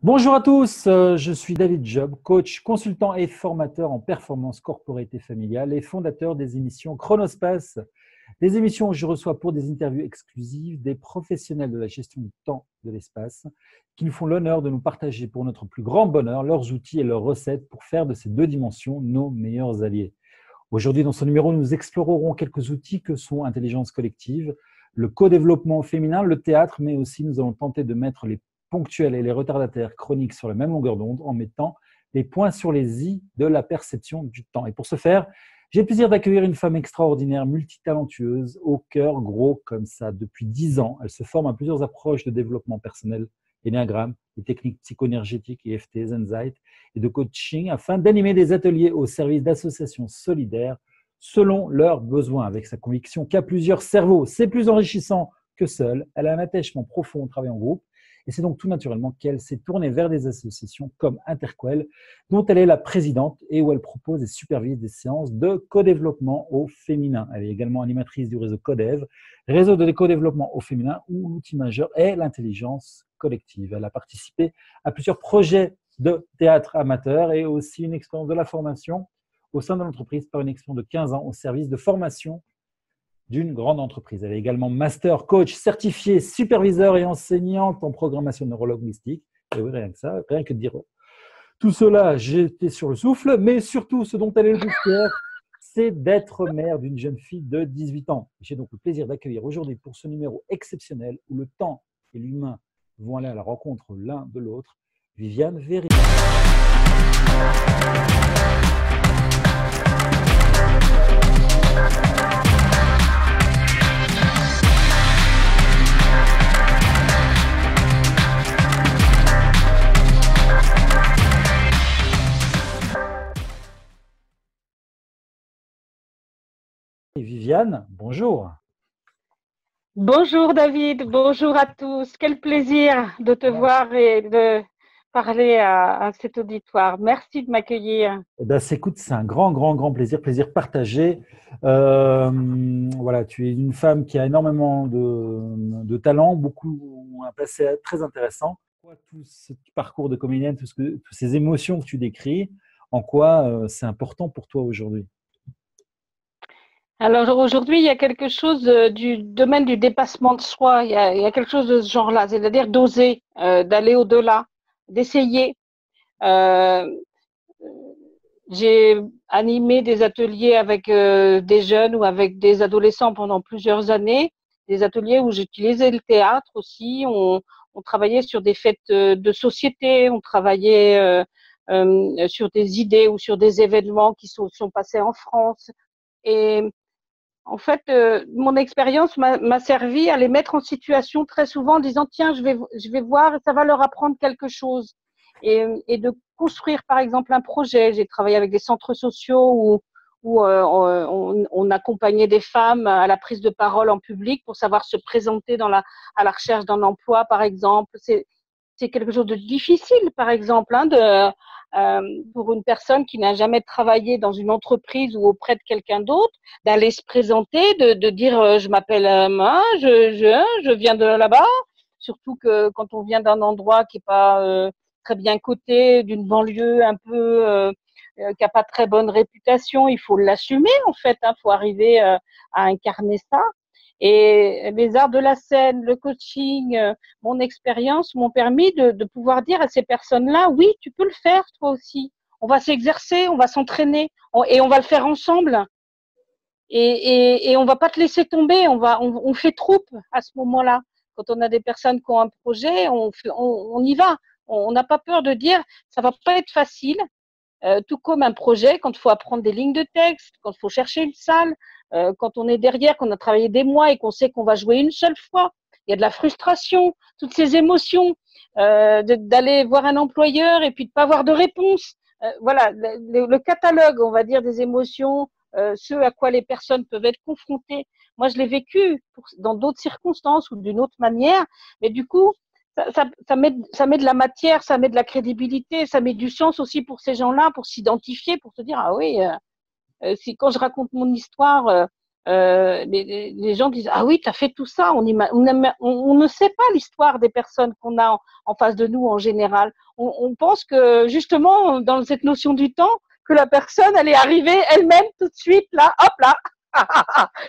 Bonjour à tous, je suis David Job, coach, consultant et formateur en performance corporate et familiale et fondateur des émissions Chronospace, des émissions où je reçois pour des interviews exclusives des professionnels de la gestion du temps et de l'espace qui nous font l'honneur de nous partager pour notre plus grand bonheur leurs outils et leurs recettes pour faire de ces deux dimensions nos meilleurs alliés. Aujourd'hui, dans ce numéro, nous explorerons quelques outils que sont intelligence collective, le co-développement féminin, le théâtre, mais aussi nous allons tenter de mettre les ponctuels et les retardataires chroniques sur la même longueur d'onde en mettant les points sur les i de la perception du temps. Et pour ce faire, j'ai le plaisir d'accueillir une femme extraordinaire, multitalentueuse, au cœur gros comme ça. Depuis 10 ans, elle se forme à plusieurs approches de développement personnel, énéagramme, les techniques psychoénergétiques, EFT, Zenzite et de coaching afin d'animer des ateliers au service d'associations solidaires selon leurs besoins, avec sa conviction qu'à plusieurs cerveaux, c'est plus enrichissant que seul. Elle a un attachement profond au travail en groupe et c'est donc tout naturellement qu'elle s'est tournée vers des associations comme Interquel, dont elle est la présidente et où elle propose et supervise des séances de co-développement au féminin. Elle est également animatrice du réseau Codev, réseau de co-développement au féminin où l'outil majeur est l'intelligence collective. Elle a participé à plusieurs projets de théâtre amateur et aussi une expérience de la formation au sein de l'entreprise par une expérience de 15 ans au service de formation d'une grande entreprise. Elle est également master coach certifié, superviseur et enseignante en programmation neurolinguistique. Et oui, rien que ça, rien que de dire tout cela, j'étais sur le souffle, mais surtout, ce dont elle est le plus fière, c'est d'être mère d'une jeune fille de 18 ans. J'ai donc le plaisir d'accueillir aujourd'hui pour ce numéro exceptionnel où le temps et l'humain vont aller à la rencontre l'un de l'autre, Viviane Véry. Viviane, bonjour. Bonjour David, bonjour à tous. Quel plaisir de te voir et de parler à cet auditoire. Merci de m'accueillir. Eh ben, écoute, c'est un grand plaisir, plaisir partagé. Voilà, tu es une femme qui a énormément de talent, beaucoup un passé très intéressant. Tout ce parcours de comédienne, toutes ces émotions que tu décris, en quoi c'est important pour toi aujourd'hui? Alors aujourd'hui, il y a quelque chose du domaine du dépassement de soi. Il y a quelque chose de ce genre-là, c'est-à-dire d'oser, d'aller au-delà, d'essayer. Euh, j'ai animé des ateliers avec des jeunes ou avec des adolescents pendant plusieurs années, des ateliers où j'utilisais le théâtre aussi. On travaillait sur des fêtes de société, on travaillait sur des idées ou sur des événements qui sont passés en France. Et en fait, mon expérience m'a servi à les mettre en situation très souvent en disant tiens, je vais voir, ça va leur apprendre quelque chose. Et de construire, par exemple, un projet. J'ai travaillé avec des centres sociaux où on accompagnait des femmes à la prise de parole en public pour savoir se présenter à la recherche d'un emploi, par exemple. C'est quelque chose de difficile, par exemple, pour une personne qui n'a jamais travaillé dans une entreprise ou auprès de quelqu'un d'autre, d'aller se présenter, de dire je m'appelle je viens de là-bas. Surtout que quand on vient d'un endroit qui est pas très bien coté, d'une banlieue un peu qui a pas très bonne réputation, il faut l'assumer en fait. Faut arriver à incarner ça. Et les arts de la scène, le coaching, mon expérience m'ont permis de pouvoir dire à ces personnes-là, oui, tu peux le faire toi aussi. On va s'exercer, on va s'entraîner et on va le faire ensemble. Et on va pas te laisser tomber, on fait troupe à ce moment-là. Quand on a des personnes qui ont un projet, on y va. On n'a pas peur de dire, ça va pas être facile. Tout comme un projet, quand il faut apprendre des lignes de texte, quand il faut chercher une salle, quand on est derrière, qu'on a travaillé des mois et qu'on sait qu'on va jouer une seule fois, il y a de la frustration, toutes ces émotions, d'aller voir un employeur et puis de pas avoir de réponse. Voilà, le catalogue, on va dire, des émotions, ce à quoi les personnes peuvent être confrontées. Moi, je l'ai vécu dans d'autres circonstances ou d'une autre manière, mais du coup, ça met de la matière, ça met de la crédibilité, ça met du sens aussi pour ces gens-là, pour s'identifier, pour se dire ah oui, si quand je raconte mon histoire, les gens disent ah oui, tu as fait tout ça. On ne sait pas l'histoire des personnes qu'on a en face de nous en général. On pense que justement dans cette notion du temps, que la personne elle est arrivée elle-même tout de suite là, hop là,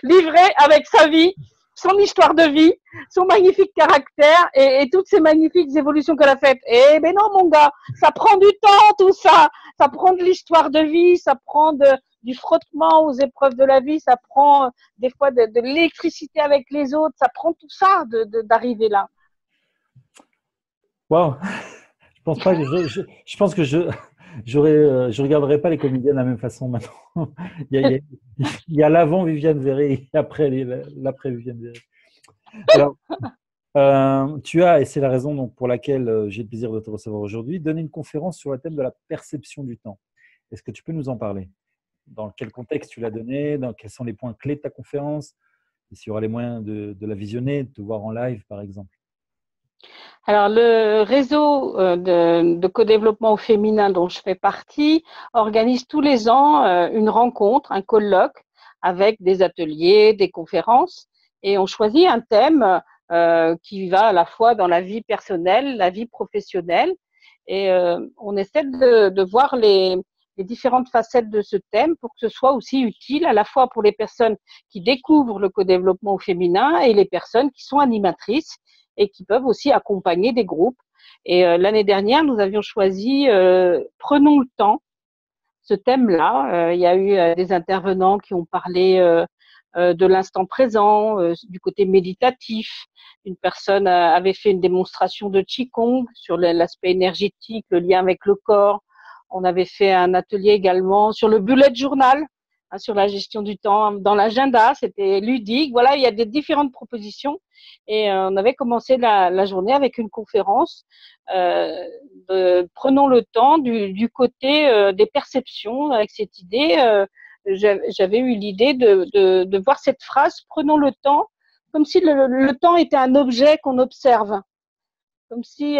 livrée avec sa vie, son histoire de vie, son magnifique caractère et toutes ces magnifiques évolutions qu'elle a faites. Eh ben non mon gars, ça prend du temps tout ça. Ça prend de l'histoire de vie, ça prend du frottement aux épreuves de la vie, ça prend des fois de l'électricité avec les autres, ça prend tout ça d'arriver là. Waouh! Je pense pas que je pense que je regarderai pas les comédiens de la même façon maintenant. Il y a l'avant Viviane Verret et après l'après Viviane Verret. Alors, tu as, et c'est la raison donc, pour laquelle j'ai le plaisir de te recevoir aujourd'hui, donné une conférence sur le thème de la perception du temps. Est-ce que tu peux nous en parler? Dans quel contexte tu l'as donnée? Quels sont les points clés de ta conférence? Et s'il y aura les moyens de la visionner, de te voir en live, par exemple. Alors, le réseau de co-développement au féminin dont je fais partie organise tous les ans une rencontre, un colloque avec des ateliers, des conférences et on choisit un thème qui va à la fois dans la vie personnelle, la vie professionnelle et on essaie de voir les différentes facettes de ce thème pour que ce soit aussi utile à la fois pour les personnes qui découvrent le co-développement au féminin et les personnes qui sont animatrices et qui peuvent aussi accompagner des groupes. Et l'année dernière, nous avions choisi Prenons le temps, ce thème-là. Il y a eu des intervenants qui ont parlé de l'instant présent, du côté méditatif. Une personne avait fait une démonstration de Qigong sur l'aspect énergétique, le lien avec le corps. On avait fait un atelier également sur le bullet journal, sur la gestion du temps dans l'agenda. C'était ludique. Voilà, il y a des différentes propositions. Et on avait commencé la journée avec une conférence. Prenons le temps du côté des perceptions avec cette idée. J'avais eu l'idée de voir cette phrase, prenons le temps, comme si le temps était un objet qu'on observe. Comme si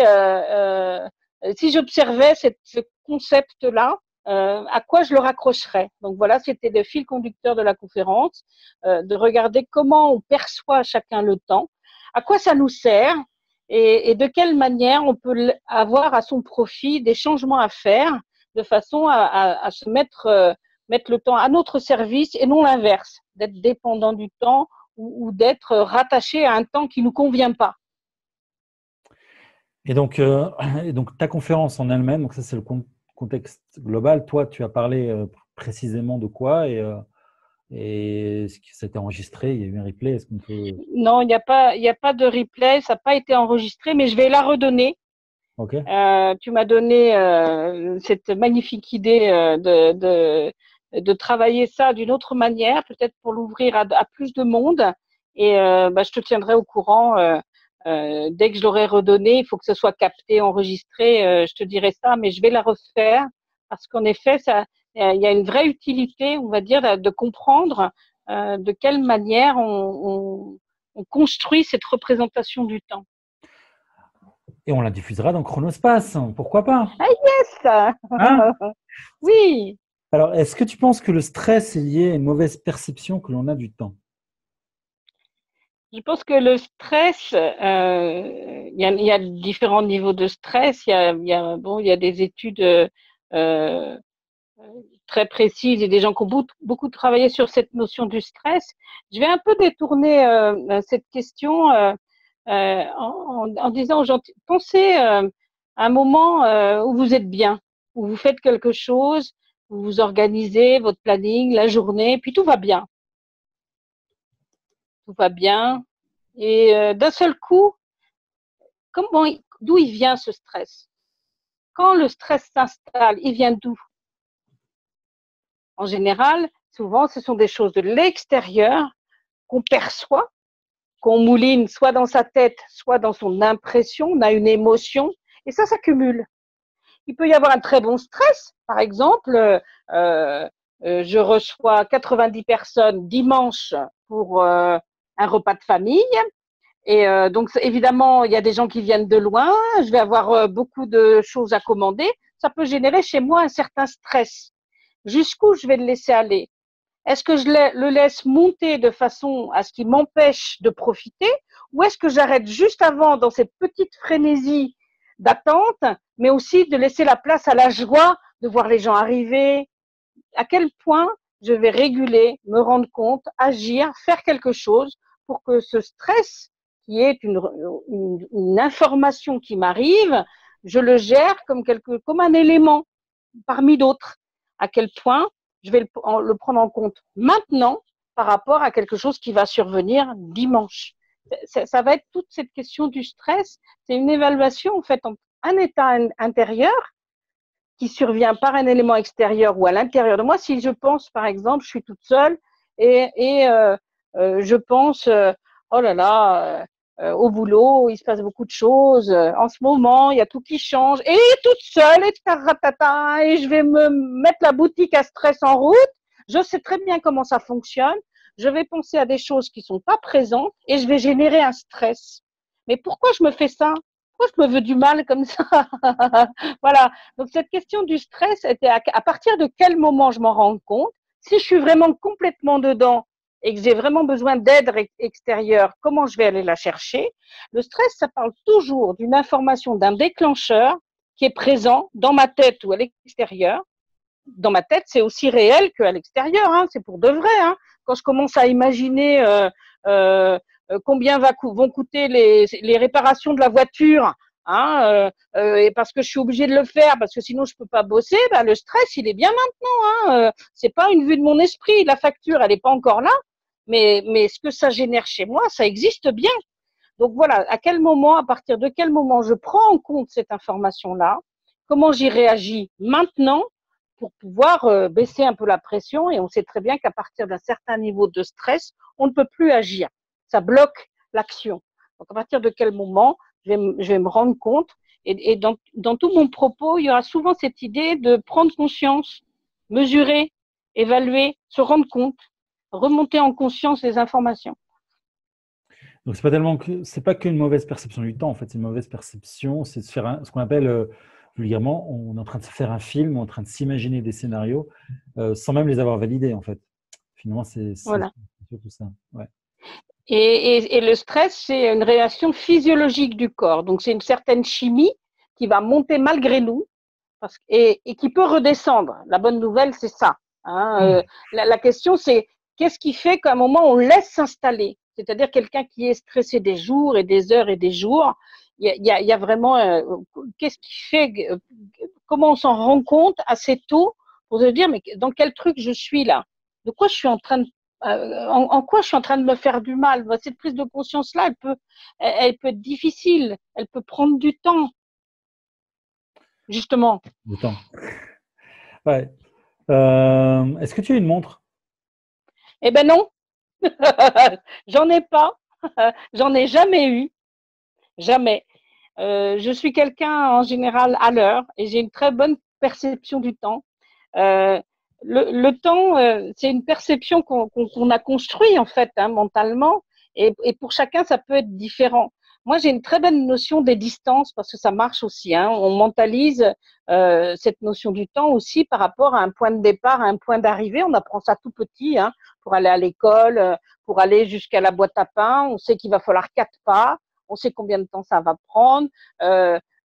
j'observais ce concept-là, à quoi je le raccrocherais. Donc voilà, c'était le fil conducteur de la conférence, de regarder comment on perçoit chacun le temps, à quoi ça nous sert et de quelle manière on peut avoir à son profit des changements à faire de façon à se mettre le temps à notre service et non l'inverse, d'être dépendant du temps ou d'être rattaché à un temps qui ne nous convient pas. Et donc, ta conférence en elle-même, donc ça c'est le contexte global. Toi, tu as parlé précisément de quoi et est-ce que ça a été enregistré? Il y a eu un replay? Est-ce qu'on peut... Non, il n'y a pas de replay, ça n'a pas été enregistré, mais je vais la redonner. Okay. Tu m'as donné cette magnifique idée de travailler ça d'une autre manière, peut-être pour l'ouvrir à plus de monde. Et je te tiendrai au courant dès que je l'aurai redonné. Il faut que ce soit capté, enregistré. Je te dirai ça, mais je vais la refaire parce qu'en effet, il y a une vraie utilité, on va dire, de comprendre de quelle manière on construit cette représentation du temps. Et on la diffusera dans Chronospace, pourquoi pas? Ah yes, hein? Oui. Alors, est-ce que tu penses que le stress est lié à une mauvaise perception que l'on a du temps? Je pense que le stress, il y a différents niveaux de stress. Il y a des études très précises et des gens qui ont beaucoup travaillé sur cette notion du stress. Je vais un peu détourner cette question en disant aux gens, pensez à un moment où vous êtes bien, où vous faites quelque chose, où vous organisez votre planning, la journée, puis tout va bien. Tout va bien. Et d'un seul coup, d'où il vient ce stress? Quand le stress s'installe, il vient d'où? En général, souvent, ce sont des choses de l'extérieur qu'on perçoit, qu'on mouline soit dans sa tête, soit dans son impression. On a une émotion et ça s'accumule. Il peut y avoir un très bon stress. Par exemple, je reçois 90 personnes dimanche pour un repas de famille. Et donc, évidemment, il y a des gens qui viennent de loin. Je vais avoir beaucoup de choses à commander. Ça peut générer chez moi un certain stress. Jusqu'où je vais le laisser aller? Est-ce que le laisse monter de façon à ce qu'il m'empêche de profiter, ou est-ce que j'arrête juste avant dans cette petite frénésie d'attente, mais aussi de laisser la place à la joie de voir les gens arriver? À quel point je vais réguler, me rendre compte, agir, faire quelque chose pour que ce stress, qui est une information qui m'arrive, je le gère comme un élément parmi d'autres. À quel point je vais le prendre en compte maintenant par rapport à quelque chose qui va survenir dimanche. Ça va être toute cette question du stress. C'est une évaluation en fait entre un état intérieur qui survient par un élément extérieur ou à l'intérieur de moi. Si je pense, par exemple, je suis toute seule et je pense, oh là là, au boulot, il se passe beaucoup de choses. En ce moment, il y a tout qui change. Et toute seule, et je vais me mettre la boutique à stress en route. Je sais très bien comment ça fonctionne. Je vais penser à des choses qui sont pas présentes et je vais générer un stress. Mais pourquoi je me fais ça? Pourquoi je me veux du mal comme ça? Voilà. Donc, cette question du stress était à partir de quel moment je m'en rends compte? Si je suis vraiment complètement dedans et que j'ai vraiment besoin d'aide extérieure, comment je vais aller la chercher? Le stress, ça parle toujours d'une information, d'un déclencheur qui est présent dans ma tête ou à l'extérieur. Dans ma tête, c'est aussi réel qu'à l'extérieur, hein, c'est pour de vrai. Hein. Quand je commence à imaginer combien vont coûter les réparations de la voiture, hein, et parce que je suis obligée de le faire, parce que sinon je peux pas bosser, bah, le stress, il est bien maintenant. Hein, c'est pas une vue de mon esprit, la facture, elle n'est pas encore là, mais ce que ça génère chez moi, ça existe bien. Donc voilà, à quel moment, à partir de quel moment je prends en compte cette information-là, comment j'y réagis maintenant pour pouvoir baisser un peu la pression. Et on sait très bien qu'à partir d'un certain niveau de stress, on ne peut plus agir. Ça bloque l'action. Donc à partir de quel moment je vais me rendre compte. Et dans tout mon propos, il y aura souvent cette idée de prendre conscience, mesurer, évaluer, se rendre compte, remonter en conscience les informations. Donc, c'est pas qu'une mauvaise perception du temps, en fait, c'est une mauvaise perception, c'est de se faire ce qu'on appelle vulgairement, on est en train de se faire un film, on est en train de s'imaginer des scénarios sans même les avoir validés, en fait. Finalement, c'est voilà. surtout ça. Ouais. Et le stress, c'est une réaction physiologique du corps. Donc, c'est une certaine chimie qui va monter malgré nous et qui peut redescendre. La bonne nouvelle, c'est ça. Hein. La question, c'est qu'est-ce qui fait qu'à un moment, on laisse s'installer? C'est-à-dire quelqu'un qui est stressé des jours et des heures et des jours, il y a vraiment qu'est-ce qui fait, comment on s'en rend compte assez tôt pour se dire, mais dans quel truc je suis là? De quoi je suis en train de en quoi je suis en train de me faire du mal? Cette prise de conscience-là, elle peut être difficile, elle peut prendre du temps, justement. Du temps. Ouais. Est-ce que tu as une montre? Eh ben non, j'en ai pas, j'en ai jamais eu, jamais. Je suis quelqu'un en général à l'heure et j'ai une très bonne perception du temps. Euh, le temps, c'est une perception qu'on a construit en fait mentalement et pour chacun ça peut être différent. Moi j'ai une très bonne notion des distances parce que ça marche aussi. Hein, on mentalise cette notion du temps aussi par rapport à un point de départ, à un point d'arrivée. On apprend ça tout petit pour aller à l'école, pour aller jusqu'à la boîte à pain. On sait qu'il va falloir 4 pas. On sait combien de temps ça va prendre.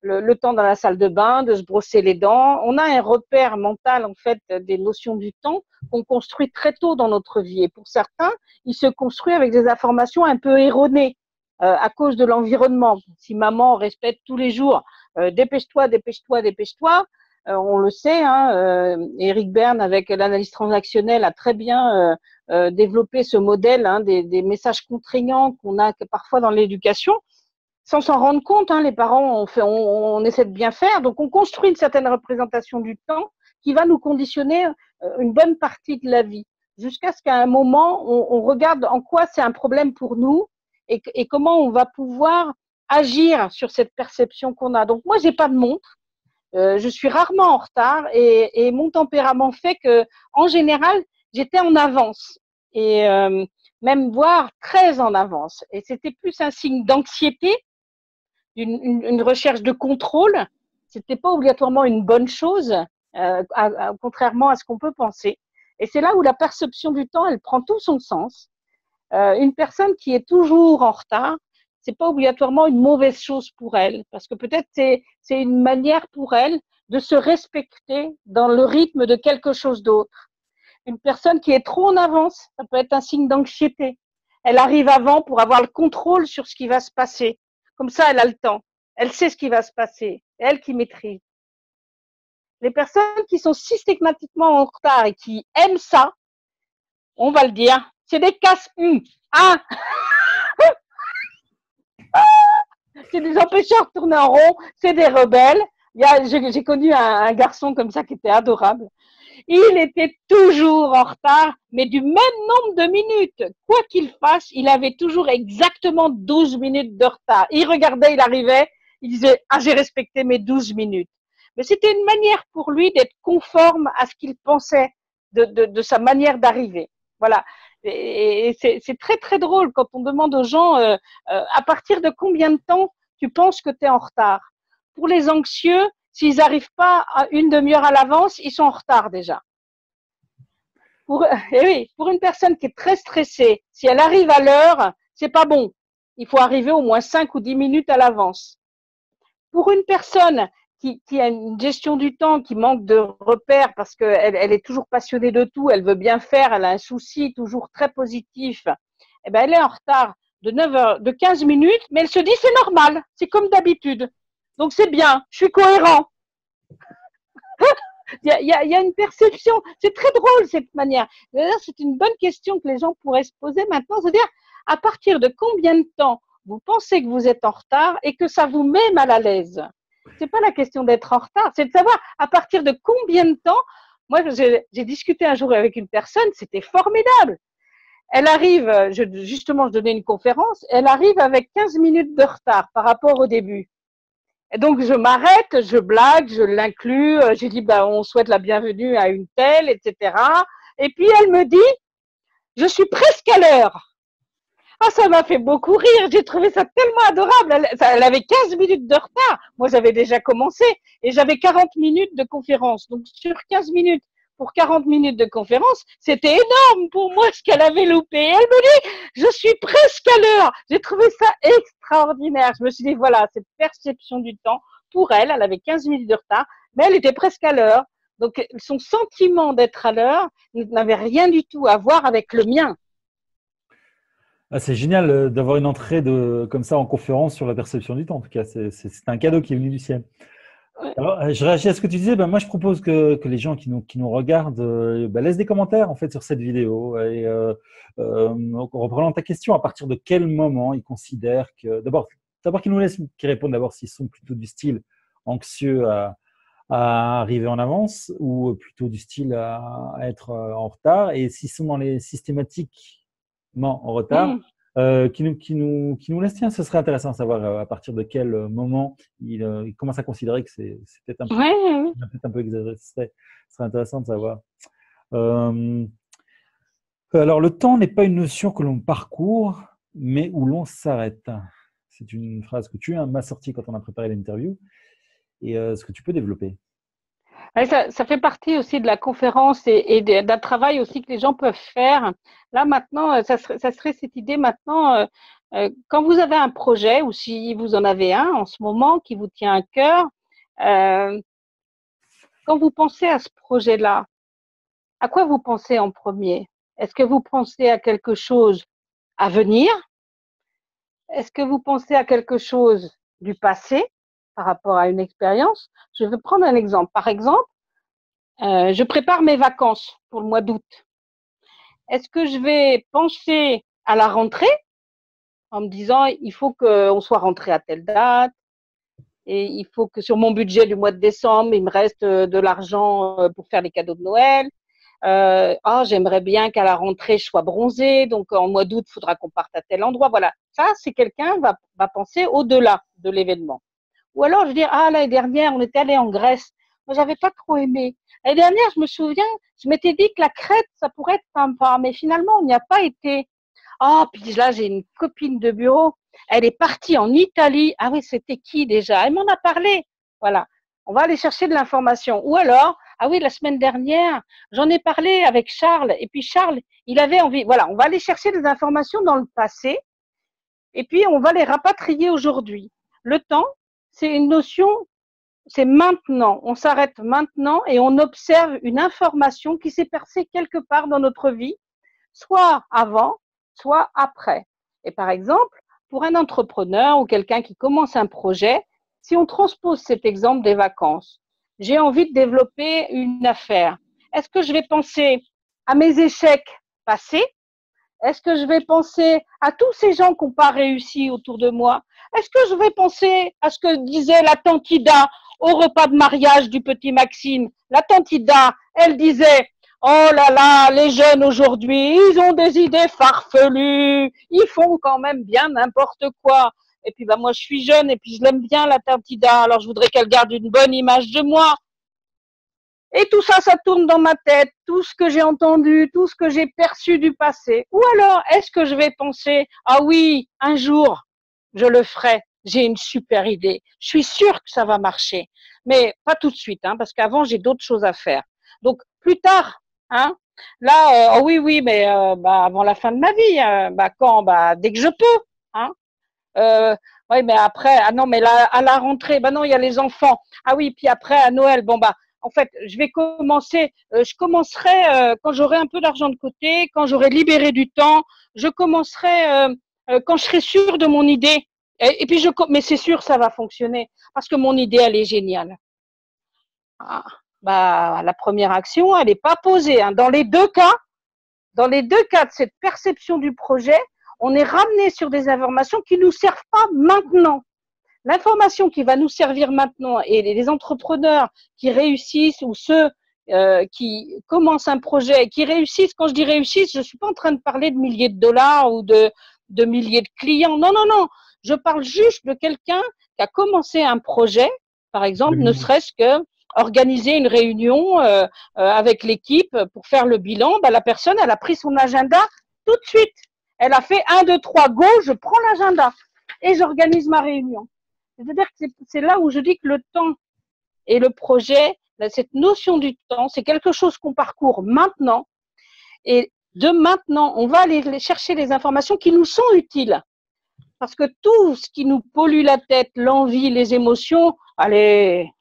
Le temps dans la salle de bain, de se brosser les dents. On a un repère mental, en fait, des notions du temps qu'on construit très tôt dans notre vie. Et pour certains, il se construit avec des informations un peu erronées à cause de l'environnement. Si maman répète tous les jours dépêche-toi, dépêche-toi, dépêche-toi, on le sait, Eric Berne, avec l'analyse transactionnelle, a très bien développé ce modèle des messages contraignants qu'on a parfois dans l'éducation sans s'en rendre compte, les parents, on essaie de bien faire, donc on construit une certaine représentation du temps qui va nous conditionner une bonne partie de la vie, jusqu'à ce qu'à un moment, on regarde en quoi c'est un problème pour nous et comment on va pouvoir agir sur cette perception qu'on a. Donc moi, j'ai pas de montre, je suis rarement en retard et mon tempérament fait que, en général, j'étais en avance et même voire très en avance. Et c'était plus un signe d'anxiété une recherche de contrôle, c'était pas obligatoirement une bonne chose, contrairement à ce qu'on peut penser. Et c'est là où la perception du temps, elle prend tout son sens. Une personne qui est toujours en retard, c'est pas obligatoirement une mauvaise chose pour elle, parce que peut-être c'est une manière pour elle de se respecter dans le rythme de quelque chose d'autre. Une personne qui est trop en avance, ça peut être un signe d'anxiété. Elle arrive avant pour avoir le contrôle sur ce qui va se passer. Comme ça, elle a le temps. Elle sait ce qui va se passer. C'est elle qui maîtrise. Les personnes qui sont systématiquement en retard et qui aiment ça, on va le dire, c'est des casse-ah, c'est des empêcheurs de tourner en rond, c'est des rebelles. J'ai connu un garçon comme ça qui était adorable. Il était toujours en retard, mais du même nombre de minutes. Quoi qu'il fasse, il avait toujours exactement 12 minutes de retard. Il regardait, il arrivait, il disait « Ah, j'ai respecté mes 12 minutes ». Mais c'était une manière pour lui d'être conforme à ce qu'il pensait de sa manière d'arriver. Voilà. Et c'est très, très drôle quand on demande aux gens à partir de combien de temps tu penses que tu es en retard. Pour les anxieux, s'ils n'arrivent pas à une demi-heure à l'avance, ils sont en retard déjà. Pour une personne qui est très stressée, si elle arrive à l'heure, c'est pas bon. Il faut arriver au moins 5 ou 10 minutes à l'avance. Pour une personne qui a une gestion du temps, qui manque de repères parce qu'elle est toujours passionnée de tout, elle veut bien faire, elle a un souci toujours très positif, eh ben elle est en retard de 9 heures, de 15 minutes, mais elle se dit c'est normal, c'est comme d'habitude. Donc c'est bien, je suis cohérent. Il y a une perception, c'est très drôle cette manière. D'ailleurs, c'est une bonne question que les gens pourraient se poser maintenant, c'est-à-dire à partir de combien de temps vous pensez que vous êtes en retard et que ça vous met mal à l'aise. C'est pas la question d'être en retard, c'est de savoir à partir de combien de temps. Moi, j'ai discuté un jour avec une personne, c'était formidable. Elle arrive, justement, je donnais une conférence, elle arrive avec 15 minutes de retard par rapport au début. Et donc, je m'arrête, je blague, je l'inclus, j'ai dit, on souhaite la bienvenue à une telle, etc. Et puis, elle me dit, je suis presque à l'heure. Ah, ça m'a fait beaucoup rire, j'ai trouvé ça tellement adorable. Elle avait 15 minutes de retard. Moi, j'avais déjà commencé et j'avais 40 minutes de conférence. Donc, sur 15 minutes pour 40 minutes de conférence, c'était énorme pour moi ce qu'elle avait loupé. Et elle me dit, je suis presque à l'heure. J'ai trouvé ça extraordinaire. Je me suis dit, voilà, cette perception du temps, pour elle, elle avait 15 minutes de retard, mais elle était presque à l'heure. Donc, son sentiment d'être à l'heure n'avait rien du tout à voir avec le mien. Ah, c'est génial d'avoir une entrée comme ça en conférence sur la perception du temps. En tout cas, c'est un cadeau qui est venu du ciel. Alors, je réagis à ce que tu disais. Moi, je propose que les gens qui nous regardent laissent des commentaires en fait sur cette vidéo. Et en reprenant ta question, à partir de quel moment ils considèrent que d'abord qu'ils répondent d'abord s'ils sont plutôt du style anxieux à arriver en avance ou plutôt du style à être en retard, et s'ils sont dans les systématiquement en retard. Qui nous laisse. Tiens, ce serait intéressant de savoir à partir de quel moment il commence à considérer que c'est peut-être un peu exagéré. Ce serait intéressant de savoir. Alors, le temps n'est pas une notion que l'on parcourt, mais où l'on s'arrête. C'est une phrase que tu m'as sortie quand on a préparé l'interview. Et est-ce que tu peux développer? Ouais, ça fait partie aussi de la conférence et d'un travail aussi que les gens peuvent faire. Là, maintenant, ça serait cette idée maintenant, quand vous avez un projet ou si vous en avez un en ce moment qui vous tient à cœur, quand vous pensez à ce projet-là, à quoi vous pensez en premier? Est-ce que vous pensez à quelque chose à venir? Est-ce que vous pensez à quelque chose du passé par rapport à une expérience? Je vais prendre un exemple. Par exemple, je prépare mes vacances pour le mois d'août. Est-ce que je vais penser à la rentrée en me disant il faut qu'on soit rentré à telle date et il faut que sur mon budget du mois de décembre, il me reste de l'argent pour faire les cadeaux de Noël. J'aimerais bien qu'à la rentrée, je sois bronzée, donc en mois d'août, il faudra qu'on parte à tel endroit. Voilà, ça, c'est quelqu'un va penser au-delà de l'événement. Ou alors, je veux dire, l'année dernière, on était allé en Grèce. Moi, j'avais pas trop aimé. L'année dernière, je me souviens, je m'étais dit que la Crète, ça pourrait être sympa, mais finalement, on n'y a pas été. Puis là, j'ai une copine de bureau. Elle est partie en Italie. Ah oui, c'était qui déjà? Elle m'en a parlé. Voilà. On va aller chercher de l'information. Ou alors, Ah oui, la semaine dernière, j'en ai parlé avec Charles. Et puis Charles, il avait envie. Voilà, on va aller chercher des informations dans le passé et puis on va les rapatrier aujourd'hui. Le temps, c'est une notion, c'est maintenant. On s'arrête maintenant et on observe une information qui s'est percée quelque part dans notre vie, soit avant, soit après. Et par exemple, pour un entrepreneur ou quelqu'un qui commence un projet, si on transpose cet exemple des vacances, j'ai envie de développer une affaire. Est-ce que je vais penser à mes échecs passés? Est-ce que je vais penser à tous ces gens qui n'ont pas réussi autour de moi? Est-ce que je vais penser à ce que disait la tante Ida au repas de mariage du petit Maxime? La tante Ida, elle disait: oh là là, les jeunes aujourd'hui, ils ont des idées farfelues, ils font quand même bien n'importe quoi. Et puis moi je suis jeune et puis je l'aime bien la tante Ida, alors je voudrais qu'elle garde une bonne image de moi. Et tout ça, ça tourne dans ma tête, tout ce que j'ai entendu, tout ce que j'ai perçu du passé. Ou alors, est-ce que je vais penser, ah oui, un jour, je le ferai, j'ai une super idée, je suis sûre que ça va marcher, mais pas tout de suite, hein, parce qu'avant, j'ai d'autres choses à faire. Donc, plus tard, hein, là, oh oui, mais avant la fin de ma vie, quand, dès que je peux, hein. Oui, mais après, ah non, mais là, à la rentrée, non, il y a les enfants. Ah oui, puis après, à Noël, en fait, je commencerai quand j'aurai un peu d'argent de côté, quand j'aurai libéré du temps, je commencerai quand je serai sûre de mon idée. Et puis, mais c'est sûr, ça va fonctionner parce que mon idée, elle est géniale. Ah, la première action, elle n'est pas posée, hein. Dans les deux cas de cette perception du projet, on est ramené sur des informations qui ne nous servent pas maintenant. L'information qui va nous servir maintenant, et les entrepreneurs qui réussissent ou ceux qui commencent un projet et qui réussissent, quand je dis réussissent, je ne suis pas en train de parler de milliers de dollars ou de milliers de clients. Non, non, non. Je parle juste de quelqu'un qui a commencé un projet, par exemple, ne serait-ce que organiser une réunion avec l'équipe pour faire le bilan. La personne, elle a pris son agenda tout de suite. Elle a fait 1, 2, 3, go, je prends l'agenda et j'organise ma réunion. C'est-à-dire que c'est là où je dis que le temps et le projet, cette notion du temps, c'est quelque chose qu'on parcourt maintenant. Et de maintenant, on va aller chercher les informations qui nous sont utiles. Parce que tout ce qui nous pollue la tête, l'envie, les émotions, allez,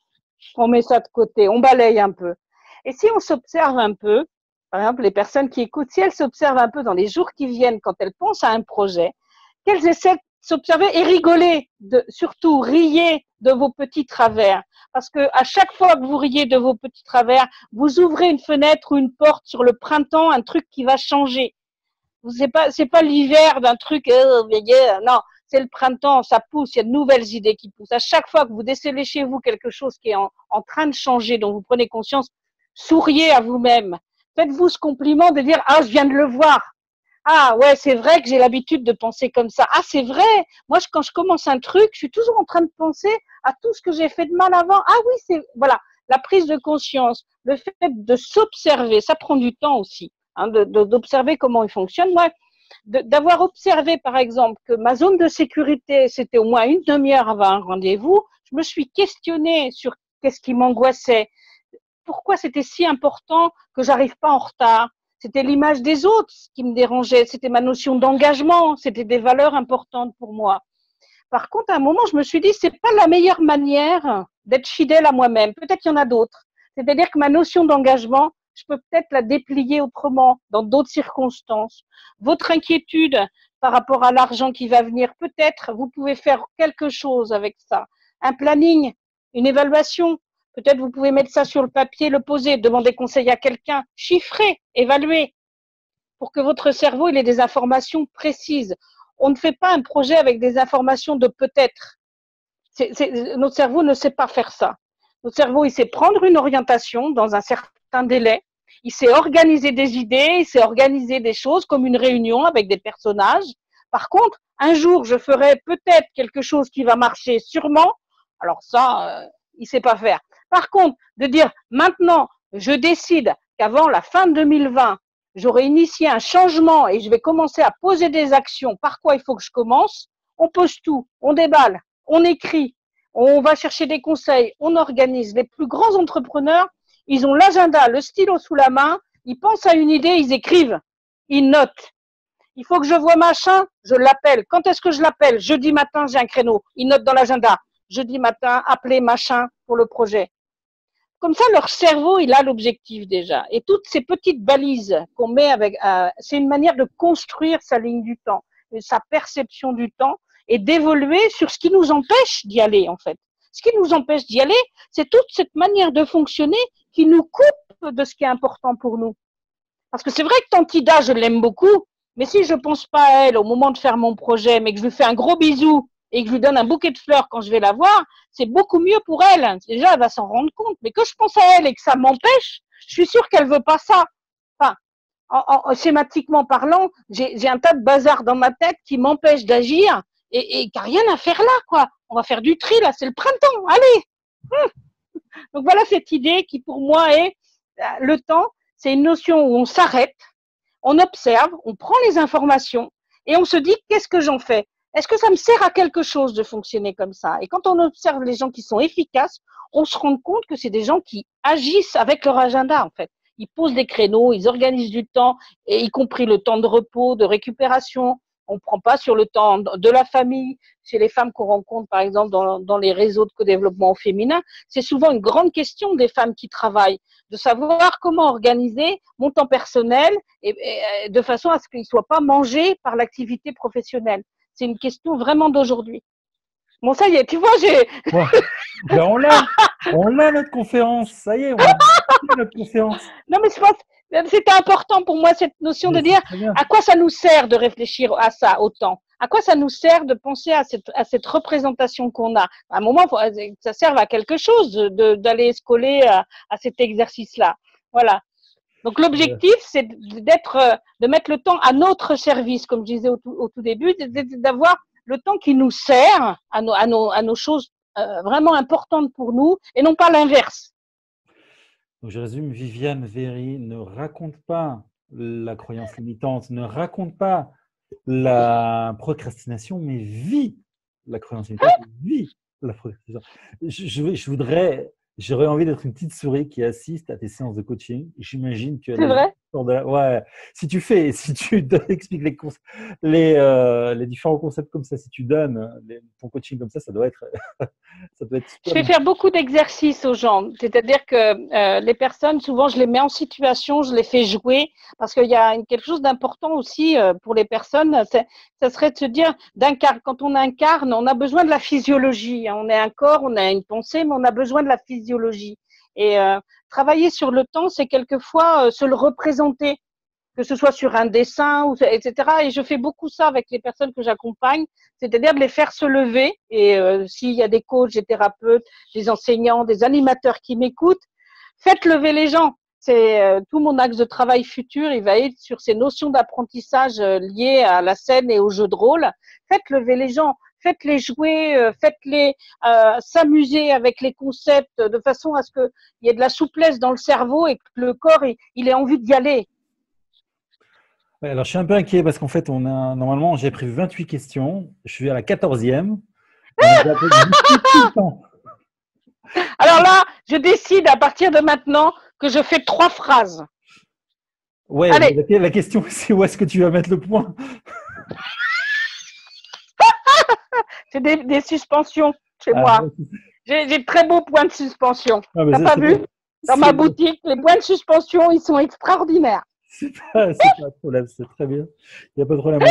on met ça de côté, on balaye un peu. Et si on s'observe un peu, par exemple, les personnes qui écoutent, si elles s'observent un peu dans les jours qui viennent, quand elles pensent à un projet, qu'elles essaient de s'observer et rigoler, surtout riez de vos petits travers. Parce que à chaque fois que vous riez de vos petits travers, vous ouvrez une fenêtre ou une porte sur le printemps, un truc qui va changer. C'est pas l'hiver d'un truc, non, c'est le printemps, ça pousse, il y a de nouvelles idées qui poussent. À chaque fois que vous décelez chez vous quelque chose qui est en train de changer, dont vous prenez conscience, souriez à vous-même. Faites-vous ce compliment de dire, ah, je viens de le voir. Ah ouais, c'est vrai que j'ai l'habitude de penser comme ça. Ah, c'est vrai. Moi, quand je commence un truc, je suis toujours en train de penser à tout ce que j'ai fait de mal avant. Ah oui, voilà, la prise de conscience, le fait de s'observer, ça prend du temps aussi, hein, d'observer comment il fonctionne. Moi, d'avoir observé, par exemple, que ma zone de sécurité, c'était au moins une demi-heure avant un rendez-vous, je me suis questionnée sur qu'est-ce qui m'angoissait, pourquoi c'était si important que j'arrive pas en retard. C'était l'image des autres qui me dérangeait, c'était ma notion d'engagement, c'était des valeurs importantes pour moi. Par contre, à un moment, je me suis dit, c'est pas la meilleure manière d'être fidèle à moi-même. Peut-être qu'il y en a d'autres. C'est-à-dire que ma notion d'engagement, je peux peut-être la déplier autrement, dans d'autres circonstances. Votre inquiétude par rapport à l'argent qui va venir, peut-être vous pouvez faire quelque chose avec ça. Un planning, une évaluation. Peut-être vous pouvez mettre ça sur le papier, le poser, demander conseil à quelqu'un, chiffrer, évaluer, pour que votre cerveau il ait des informations précises. On ne fait pas un projet avec des informations de peut-être. Notre cerveau ne sait pas faire ça. Notre cerveau, il sait prendre une orientation dans un certain délai, il sait organiser des idées, il sait organiser des choses comme une réunion avec des personnages. Par contre, un jour, je ferai peut-être quelque chose qui va marcher sûrement. Alors ça, il sait pas faire. Par contre, de dire maintenant, je décide qu'avant la fin de 2020, j'aurai initié un changement et je vais commencer à poser des actions. Par quoi il faut que je commence? On pose tout, on déballe, on écrit, on va chercher des conseils, on organise. Les plus grands entrepreneurs, Ils ont l'agenda, le stylo sous la main, ils pensent à une idée, ils écrivent, ils notent. Il faut que je vois machin, je l'appelle. Quand est-ce que je l'appelle? Jeudi matin, j'ai un créneau. Ils notent dans l'agenda. Jeudi matin, appeler machin pour le projet. Comme ça, leur cerveau, il a l'objectif déjà. Et toutes ces petites balises qu'on met avec, c'est une manière de construire sa ligne du temps, sa perception du temps et d'évoluer sur ce qui nous empêche d'y aller, en fait. Ce qui nous empêche d'y aller, c'est toute cette manière de fonctionner qui nous coupe de ce qui est important pour nous. Parce que c'est vrai que Tante Ida, je l'aime beaucoup, mais si je pense pas à elle au moment de faire mon projet, mais que je lui fais un gros bisou et que je lui donne un bouquet de fleurs quand je vais la voir, c'est beaucoup mieux pour elle. Déjà, elle va s'en rendre compte. Mais que je pense à elle et que ça m'empêche, je suis sûre qu'elle veut pas ça. Enfin, schématiquement parlant, j'ai un tas de bazar dans ma tête qui m'empêche d'agir et qui n'a rien à faire là, quoi. On va faire du tri, là, c'est le printemps, allez. Donc voilà cette idée qui pour moi est le temps, c'est une notion où on s'arrête, on observe, on prend les informations et on se dit qu'est-ce que j'en fais? Est-ce que ça me sert à quelque chose de fonctionner comme ça? Et quand on observe les gens qui sont efficaces, on se rend compte que c'est des gens qui agissent avec leur agenda en fait. Ils posent des créneaux, ils organisent du temps, et y compris le temps de repos, de récupération. On ne prend pas sur le temps de la famille. Chez les femmes qu'on rencontre, par exemple, dans les réseaux de co-développement au féminin, c'est souvent une grande question des femmes qui travaillent, de savoir comment organiser mon temps personnel et de façon à ce qu'il ne soit pas mangé par l'activité professionnelle. C'est une question vraiment d'aujourd'hui. Bon, ça y est, tu vois, j'ai… Ouais. Ben, on l'a notre conférence, ça y est, on a notre conférence. Non, mais je pense c'était important pour moi cette notion de dire à quoi ça nous sert de réfléchir à ça autant. À quoi ça nous sert de penser à cette représentation qu'on a. À un moment, il faut que ça serve à quelque chose d'aller se coller à cet exercice-là. Voilà. Donc l'objectif, c'est de mettre le temps à notre service, comme je disais au tout début, d'avoir le temps qui nous sert à nos choses vraiment importantes pour nous et non pas l'inverse. Donc, je résume, Viviane Véry ne raconte pas la croyance limitante, ne raconte pas la procrastination, mais vit la croyance limitante, vit la procrastination. J'aurais envie d'être une petite souris qui assiste à tes séances de coaching. J'imagine que… C'est vrai? Ouais, si tu expliques les différents concepts comme ça, si tu donnes ton coaching comme ça doit être, ça doit être super. Je fais faire beaucoup d'exercices aux gens. C'est-à-dire que les personnes, souvent, je les mets en situation, je les fais jouer, parce qu'il y a quelque chose d'important aussi pour les personnes. Ça serait de se dire, quand on incarne, on a besoin de la physiologie. On est un corps, on a une pensée, mais on a besoin de la physiologie. Et travailler sur le temps, c'est quelquefois se le représenter, que ce soit sur un dessin, etc. Et je fais beaucoup ça avec les personnes que j'accompagne, c'est-à-dire de les faire se lever. Et s'il y a des coachs, des thérapeutes, des enseignants, des animateurs qui m'écoutent, faites lever les gens. C'est tout mon axe de travail futur, il va être sur ces notions d'apprentissage liées à la scène et au jeu de rôle. Faites lever les gens. Faites-les jouer, faites-les s'amuser avec les concepts de façon à ce qu'il y ait de la souplesse dans le cerveau et que le corps il ait envie d'y aller. Ouais, alors, je suis un peu inquiet parce qu'en fait, normalement, j'ai prévu 28 questions. Je suis à la 14e. Alors là, je décide à partir de maintenant que je fais 3 phrases. Ouais, la question, c'est où est-ce que tu vas mettre le point? C'est des suspensions chez moi. J'ai de très beaux points de suspension. T'as pas vu? Dans ma boutique, les points de suspension, ils sont extraordinaires. C'est pas un problème, c'est très bien. Il n'y a pas de problème.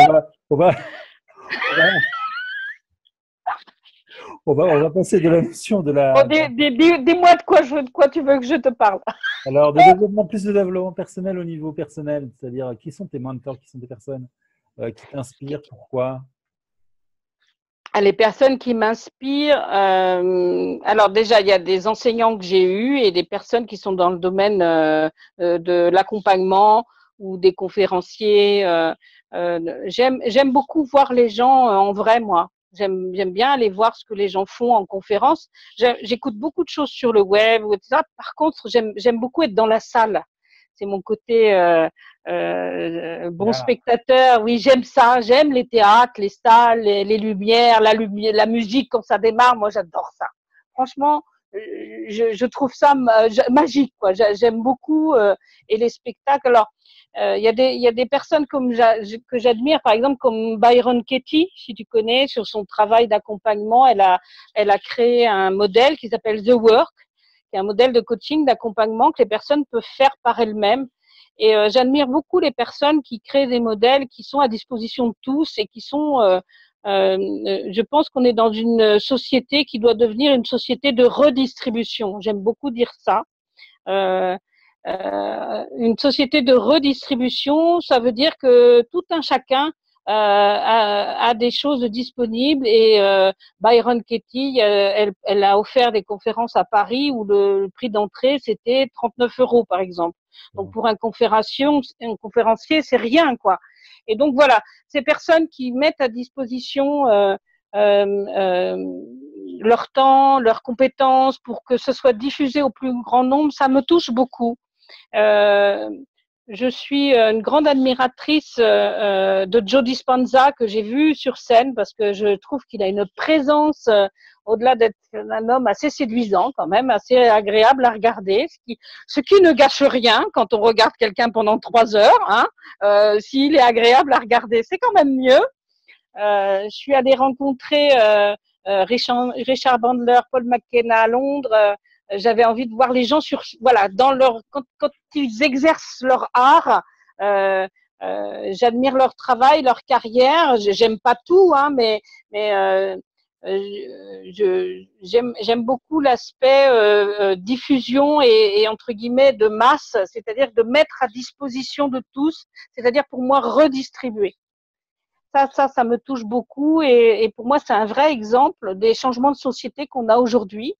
On va passer de la notion de la… Bon, dis-moi de quoi tu veux que je te parle. Alors, plus de développement personnel au niveau personnel, c'est-à-dire qui sont tes mentors, qui sont des personnes qui t'inspirent, pourquoi? Les personnes qui m'inspirent, alors déjà, il y a des enseignants que j'ai eus et des personnes qui sont dans le domaine de l'accompagnement ou des conférenciers. J'aime beaucoup voir les gens en vrai, moi. J'aime bien aller voir ce que les gens font en conférence. J'écoute beaucoup de choses sur le web, etc. Par contre, j'aime beaucoup être dans la salle. C'est mon côté bon spectateur. Oui, j'aime ça. J'aime les théâtres, les salles, les lumières, la musique quand ça démarre. Moi, j'adore ça. Franchement, je trouve ça magique, quoi. J'aime beaucoup et les spectacles. Alors, il y a des personnes que j'admire, par exemple comme Byron Katie, si tu connais, sur son travail d'accompagnement. Elle a créé un modèle qui s'appelle The Work, qui est un modèle de coaching, d'accompagnement que les personnes peuvent faire par elles-mêmes. Et j'admire beaucoup les personnes qui créent des modèles qui sont à disposition de tous et qui sont je pense qu'on est dans une société qui doit devenir une société de redistribution. J'aime beaucoup dire ça. Une société de redistribution, ça veut dire que tout un chacun a des choses disponibles et Byron Katie, elle a offert des conférences à Paris où le prix d'entrée c'était 39 € par exemple. Donc pour un conférencier, c'est rien quoi. Et donc voilà, ces personnes qui mettent à disposition leur temps, leurs compétences pour que ce soit diffusé au plus grand nombre, ça me touche beaucoup. Je suis une grande admiratrice de Joe Dispenza que j'ai vu sur scène parce que je trouve qu'il a une présence au-delà d'être un homme assez séduisant quand même, assez agréable à regarder, ce qui ne gâche rien quand on regarde quelqu'un pendant 3 heures. Hein, s'il est agréable à regarder, c'est quand même mieux. Je suis allée rencontrer Richard Bandler, Paul McKenna à Londres. J'avais envie de voir les gens quand ils exercent leur art. J'admire leur travail, leur carrière. J'aime pas tout, hein, mais j'aime beaucoup l'aspect diffusion et entre guillemets de masse, c'est-à-dire de mettre à disposition de tous, c'est-à-dire pour moi redistribuer. Ça me touche beaucoup et pour moi c'est un vrai exemple des changements de société qu'on a aujourd'hui.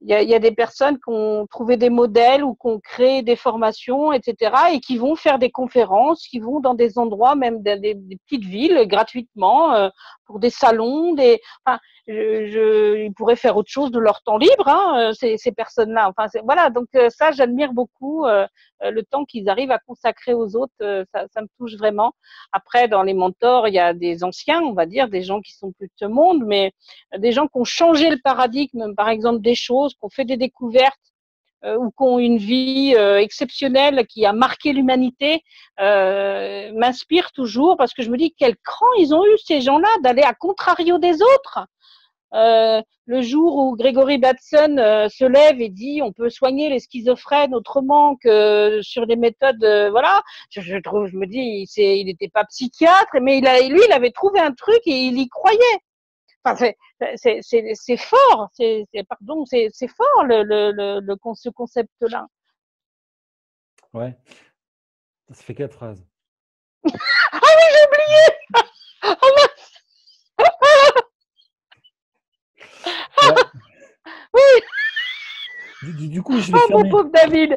Il y a des personnes qui ont trouvé des modèles ou qui ont créé des formations, etc., et qui vont faire des conférences, qui vont dans des endroits, même des petites villes, gratuitement, pour des salons. Ils pourraient faire autre chose de leur temps libre, hein, ces personnes-là. Enfin, voilà, donc ça, j'admire beaucoup le temps qu'ils arrivent à consacrer aux autres. Ça me touche vraiment. Après, dans les mentors, il y a des anciens, on va dire, des gens qui sont plus de ce monde, mais des gens qui ont changé le paradigme, par exemple, des choses, qui ont fait des découvertes ou qui ont une vie exceptionnelle, qui a marqué l'humanité, m'inspire toujours parce que je me dis quel cran ils ont eu ces gens-là d'aller à contrario des autres. Le jour où Gregory Bateson se lève et dit on peut soigner les schizophrènes autrement que sur des méthodes, voilà, je me dis il n'était pas psychiatre, mais il avait trouvé un truc et il y croyait. Enfin, c'est fort, c'est fort ce concept-là. Ouais, ça fait 4 phrases. Ah oui, j'ai oublié. Oh mince. Ouais. Oui. Du coup, je vais mon pauvre David,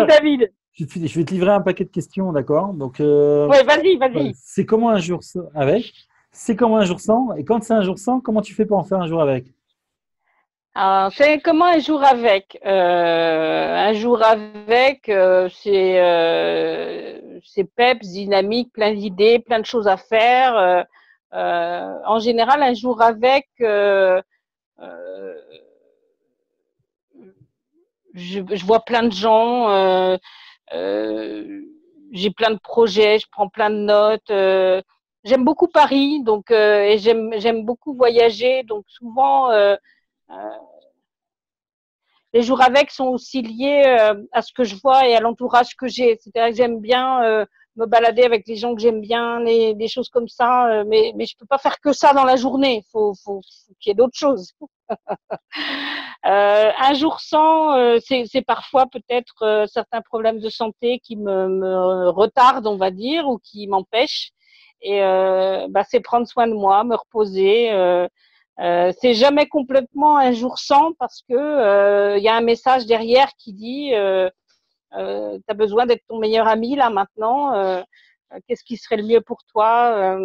David. Je vais te livrer un paquet de questions, d'accord? Donc, ouais, vas-y. C'est comment un jour avec? C'est comment un jour sans? Et quand c'est un jour sans, comment tu fais pour en faire un jour avec? Alors, c'est comment un jour avec? Un jour avec, c'est peps, dynamique, plein d'idées, plein de choses à faire. En général, un jour avec, je vois plein de gens, j'ai plein de projets, je prends plein de notes. J'aime beaucoup Paris, donc et j'aime beaucoup voyager, donc souvent les jours avec sont aussi liés à ce que je vois et à l'entourage que j'ai. C'est-à-dire que j'aime bien me balader avec les gens que j'aime bien, des choses comme ça, mais je peux pas faire que ça dans la journée. Faut qu'il y ait d'autres choses. Un jour sans, c'est parfois peut-être certains problèmes de santé qui me retardent, on va dire, ou qui m'empêchent. Et c'est prendre soin de moi, me reposer. C'est jamais complètement un jour sans parce que y a un message derrière qui dit t'as besoin d'être ton meilleur ami là maintenant. Qu'est-ce qui serait le mieux pour toi?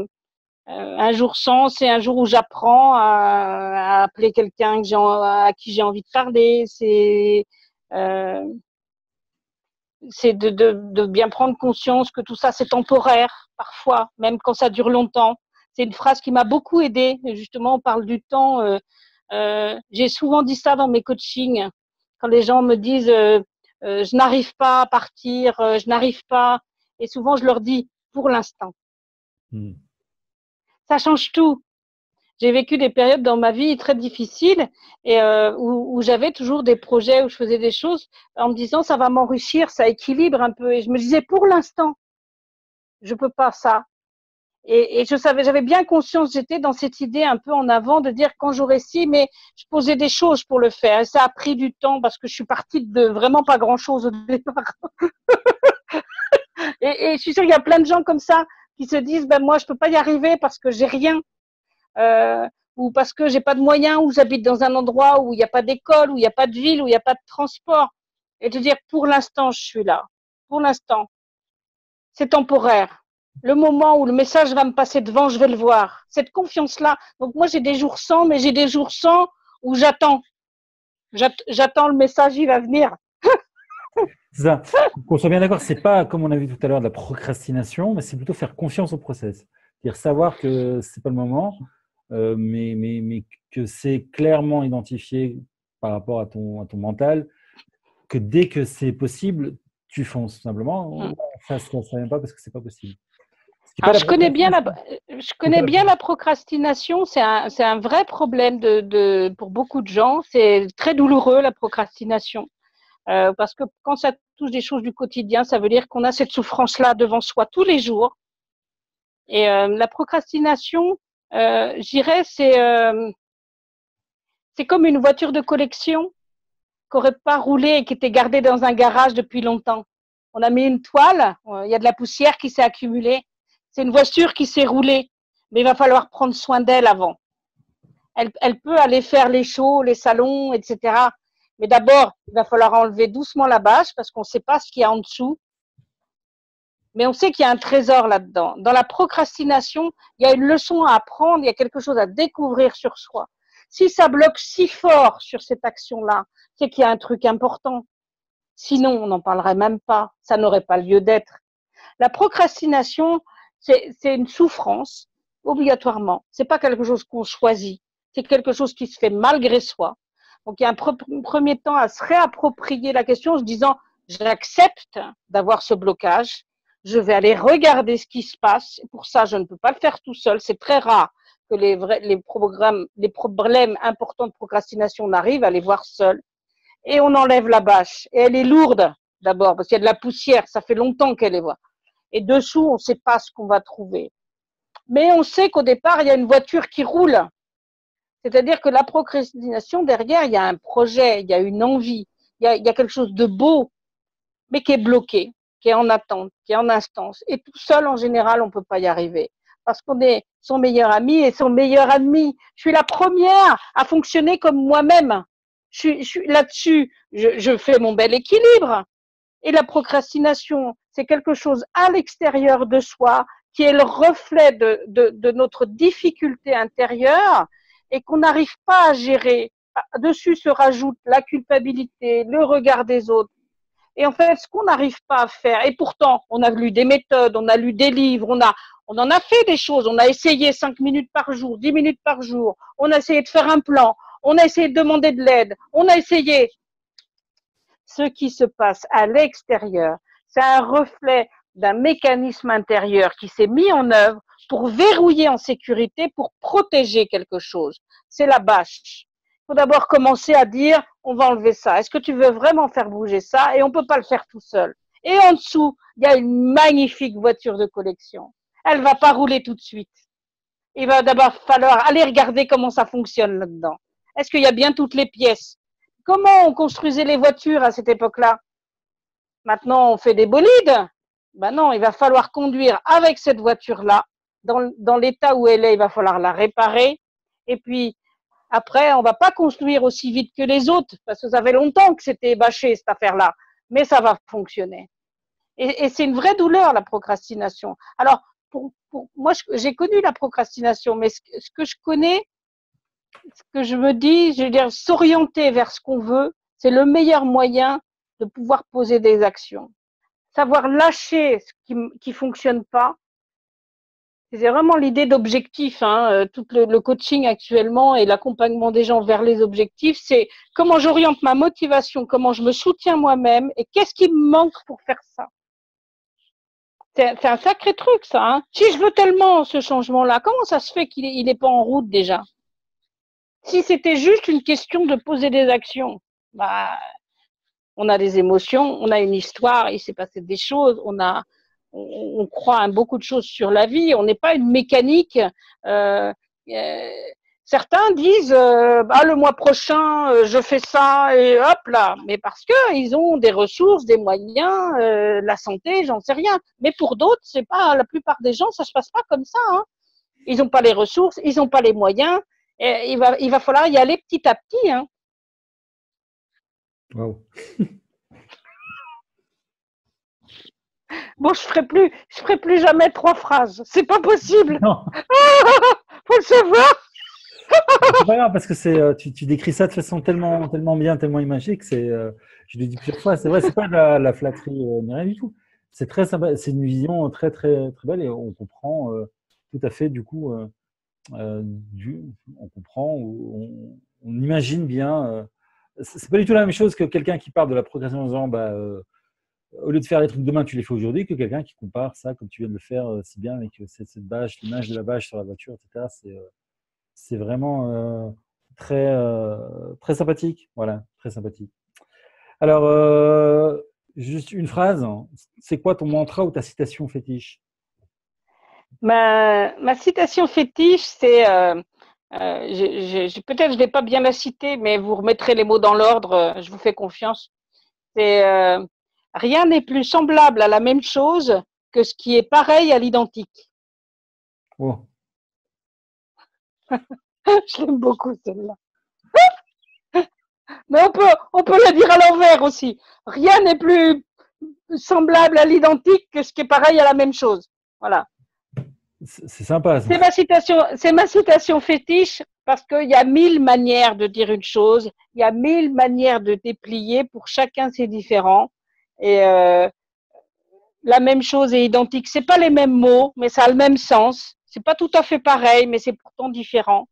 Un jour sans, c'est un jour où j'apprends à appeler quelqu'un à qui j'ai envie de parler. C'est de bien prendre conscience que tout ça, c'est temporaire, parfois, même quand ça dure longtemps. C'est une phrase qui m'a beaucoup aidée. Justement, on parle du temps. J'ai souvent dit ça dans mes coachings, quand les gens me disent je n'arrive pas à partir, je n'arrive pas. Et souvent, je leur dis pour l'instant. Ça change tout. J'ai vécu des périodes dans ma vie très difficiles et où j'avais toujours des projets, où je faisais des choses en me disant ça va m'enrichir, ça équilibre un peu. Et je me disais pour l'instant, je peux pas ça. Et je savais, j'avais bien conscience, j'étais dans cette idée un peu en avant de dire quand j'aurai ci, mais je posais des choses pour le faire. Et ça a pris du temps parce que je suis partie de vraiment pas grand chose au départ. Et je suis sûre qu'il y a plein de gens comme ça qui se disent ben moi je peux pas y arriver parce que j'ai rien. Ou parce que j'ai pas de moyens, ou j'habite dans un endroit où il n'y a pas d'école, où il n'y a pas de ville, où il n'y a pas de transport. Et de dire, pour l'instant, je suis là. Pour l'instant. C'est temporaire. Le moment où le message va me passer devant, je vais le voir. Cette confiance-là. Donc moi, j'ai des jours sans, mais j'ai des jours sans où j'attends. J'attends le message, il va venir. C'est ça. Qu'on soit bien d'accord, c'est pas, comme on a vu tout à l'heure, de la procrastination, mais c'est plutôt faire confiance au process. C'est-à-dire savoir que c'est pas le moment, mais que c'est clairement identifié par rapport à ton mental, que dès que c'est possible, tu fonces simplement. Ça vient pas parce que c'est pas possible. Alors, je connais bien la procrastination. C'est un vrai problème pour beaucoup de gens. C'est très douloureux, la procrastination. Parce que quand ça touche des choses du quotidien, ça veut dire qu'on a cette souffrance-là devant soi tous les jours. Et la procrastination, je dirais, c'est comme une voiture de collection qui n'aurait pas roulé et qui était gardée dans un garage depuis longtemps. On a mis une toile, il y a de la poussière qui s'est accumulée. C'est une voiture qui s'est roulée, mais il va falloir prendre soin d'elle avant. Elle peut aller faire les shows, les salons, etc. Mais d'abord, il va falloir enlever doucement la bâche parce qu'on ne sait pas ce qu'il y a en dessous. Mais on sait qu'il y a un trésor là-dedans. Dans la procrastination, il y a une leçon à apprendre, il y a quelque chose à découvrir sur soi. Si ça bloque si fort sur cette action-là, c'est qu'il y a un truc important. Sinon, on n'en parlerait même pas. Ça n'aurait pas lieu d'être. La procrastination, c'est une souffrance, obligatoirement. C'est pas quelque chose qu'on choisit. C'est quelque chose qui se fait malgré soi. Donc, il y a un premier temps à se réapproprier la question en se disant, j'accepte d'avoir ce blocage. Je vais aller regarder ce qui se passe. Pour ça, je ne peux pas le faire tout seul. C'est très rare que les problèmes importants de procrastination, on arrive à les voir seuls. Et on enlève la bâche. Et elle est lourde, d'abord, parce qu'il y a de la poussière. Ça fait longtemps qu'elle est là. Et dessous, on ne sait pas ce qu'on va trouver. Mais on sait qu'au départ, il y a une voiture qui roule. C'est-à-dire que la procrastination, derrière, il y a un projet, il y a une envie, il y a quelque chose de beau, mais qui est bloqué, qui est en attente, qui est en instance. Et tout seul, en général, on ne peut pas y arriver. Parce qu'on est son meilleur ami et son meilleur ennemi. Je suis la première à fonctionner comme moi-même. Je suis là-dessus, je fais mon bel équilibre. Et la procrastination, c'est quelque chose à l'extérieur de soi qui est le reflet de notre difficulté intérieure et qu'on n'arrive pas à gérer. Dessus se rajoute la culpabilité, le regard des autres. Et en fait, ce qu'on n'arrive pas à faire, et pourtant, on a lu des méthodes, on a lu des livres, on en a fait des choses, on a essayé 5 minutes par jour, 10 minutes par jour, on a essayé de faire un plan, on a essayé de demander de l'aide, on a essayé. Ce qui se passe à l'extérieur, c'est un reflet d'un mécanisme intérieur qui s'est mis en œuvre pour verrouiller en sécurité, pour protéger quelque chose. C'est la bâche. Il faut d'abord commencer à dire, on va enlever ça. Est-ce que tu veux vraiment faire bouger ça? Et on ne peut pas le faire tout seul. Et en dessous, il y a une magnifique voiture de collection. Elle ne va pas rouler tout de suite. Il va d'abord falloir aller regarder comment ça fonctionne là-dedans. Est-ce qu'il y a bien toutes les pièces? Comment on construisait les voitures à cette époque-là? Maintenant, on fait des bolides. Ben non, il va falloir conduire avec cette voiture-là. Dans l'état où elle est, il va falloir la réparer. Et puis, après, on ne va pas construire aussi vite que les autres, parce que ça fait longtemps que c'était bâché, cette affaire-là. Mais ça va fonctionner. Et c'est une vraie douleur, la procrastination. Alors, moi, j'ai connu la procrastination, mais ce que je connais, ce que je me dis, je veux dire, s'orienter vers ce qu'on veut, c'est le meilleur moyen de pouvoir poser des actions. Savoir lâcher ce qui fonctionne pas, C'est vraiment l'idée d'objectif, hein. Tout le coaching actuellement et l'accompagnement des gens vers les objectifs, c'est comment j'oriente ma motivation, comment je me soutiens moi-même et qu'est-ce qui me manque pour faire ça. C'est un sacré truc, ça, hein. Si je veux tellement ce changement-là, comment ça se fait qu'il est pas en route déjà? Si c'était juste une question de poser des actions, bah, on a des émotions, on a une histoire, il s'est passé des choses, on croit à beaucoup de choses sur la vie, on n'est pas une mécanique. Euh, euh, Certains disent, le mois prochain, je fais ça et hop là, mais parce que ils ont des ressources, des moyens, la santé, j'en sais rien. Mais pour d'autres, c'est pas la plupart des gens, ça se passe pas comme ça, hein. Ils n'ont pas les ressources, ils n'ont pas les moyens. Et il va falloir y aller petit à petit, hein. Wow. Bon, je ferai plus jamais 3 phrases. C'est pas possible. Non, Faut le savoir. c'est pas grave parce que tu décris ça de façon tellement, tellement bien, tellement imagée que je l'ai dit plusieurs fois, c'est vrai, c'est pas de la flatterie ni rien du tout. C'est très sympa, c'est une vision très, très, très belle et on comprend tout à fait du coup, on comprend, on imagine bien. C'est pas du tout la même chose que quelqu'un qui parle de la progression en disant, au lieu de faire les trucs demain, tu les fais aujourd'hui, que quelqu'un qui compare ça, comme tu viens de le faire si bien avec cette bâche, l'image de la bâche sur la voiture, etc. C'est vraiment très, très sympathique. Voilà, très sympathique. Alors, juste une phrase. C'est quoi ton mantra ou ta citation fétiche? Ma citation fétiche, c'est peut-être je vais pas bien la citer, mais vous remettrez les mots dans l'ordre. Je vous fais confiance. C'est rien n'est plus semblable à la même chose que ce qui est pareil à l'identique. Oh, Je l'aime beaucoup celle-là. Mais on peut la dire à l'envers aussi. Rien n'est plus semblable à l'identique que ce qui est pareil à la même chose. Voilà. c'est sympa. Ça. C'est ma citation fétiche parce qu'il y a 1000 manières de dire une chose, il y a 1000 manières de déplier. Pour chacun, c'est différent. Et la même chose est identique. C'est pas les mêmes mots, mais ça a le même sens. C'est pas tout à fait pareil, mais c'est pourtant différent.